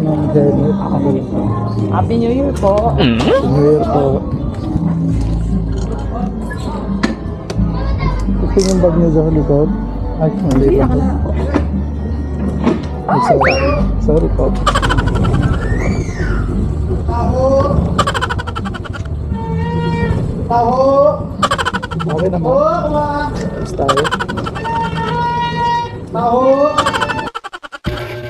natin ng helmet. Happy New Year po. New Year po. Ito yung bag niyo sa likod. Ay, mali Hindi ba ka po? na. Ay, sorry. Sorry po. Okay naman. Ayos tayo.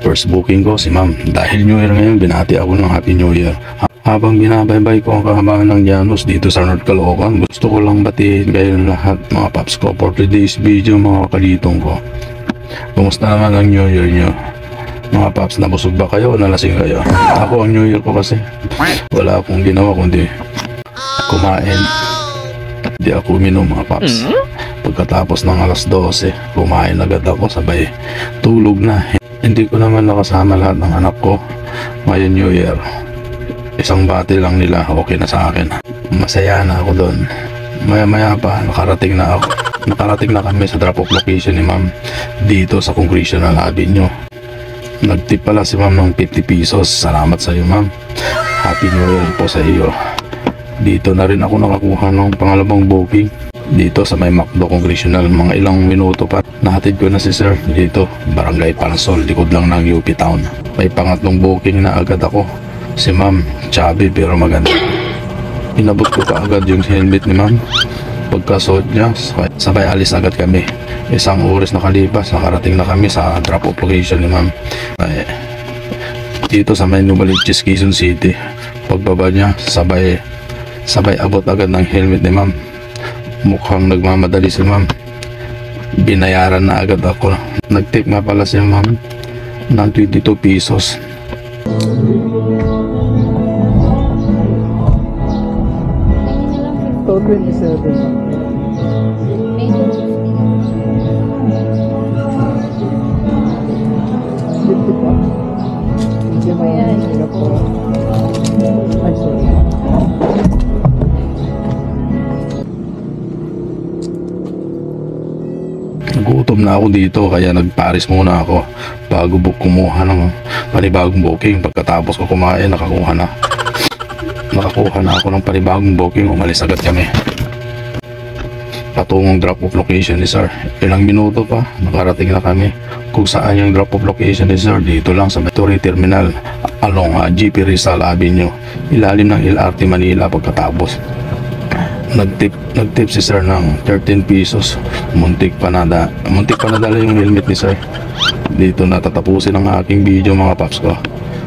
First booking ko si ma'am. Dahil New Year ngayon, binati ako ng Happy New Year. Habang binabaybay ko ang kahabaan ng Llanos dito sa North Caloocan, gusto ko lang batiin kayo lahat mga paps ko for today's video mga kalitong ko. Kumusta naman ang New Year nyo? Mga paps, nabusog ba kayo o nalasing kayo? Ako ang New Year ko kasi wala akong ginawa kundi kumain. Di ako uminom mga paps. Pagkatapos ng alas 12, kumain agad ako, sabay tulog na. Hindi ko naman nakasama lahat ng anak ko ngayon New Year. Isang bati lang nila, okay na sa akin. Masaya na ako doon. Maya pa, nakarating na kami sa drop-off location ni ma'am dito sa Congressional Avenue. Nagtip pala si ma'am ng 50 pesos. Salamat sa iyo ma'am. Happy New Year po sa iyo. Dito na rin ako nakakuha ng pangalawang booking dito sa may McDo Congressional. Mga ilang minuto pa nahatid ko na si sir dito, Barangay Paransol, likod lang ng UP Town. May pangatlong booking na agad ako. Si ma'am, chubby pero maganda. Inabot ko pa agad yung helmet ni ma'am. Pagkasuot niya, sabay alis agad kami. Isang oras nakalipas, nakarating na kami sa drop-off location ni ma'am. Dito sa may Novaliches, Quezon City. Pagbaba niya, sabay abot agad ng helmet ni ma'am. Mukhang nagmamadali si ma'am. Binayaran na agad ako. Nag-tip nga pala si ma'am ng 22 pesos. So, 27. Ay, sorry. Nagutom na ako dito kaya nagparis muna ako bago kumuha ng panibagong booking. Pagkatapos ko kumain, nakakuha na ako ng panibagong booking. Umalis agad kami patungong drop-off location ni sir. Ilang minuto pa, nakarating na kami kung saan yung drop-off location ni sir. Dito lang sa Victory Terminal along GP Rizal Avenue, ilalim ng LRT Manila. Pagkatapos nagtip si sir ng 13 pesos. Muntik pa nadala yung helmet ni sir. Dito natatapusin ang aking video mga paps ko.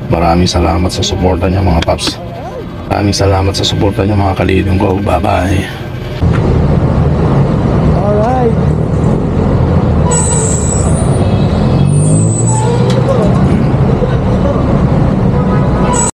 Maraming salamat sa suporta niya mga paps. Maraming salamat sa suporta niya mga kalidong ko. Bye bye.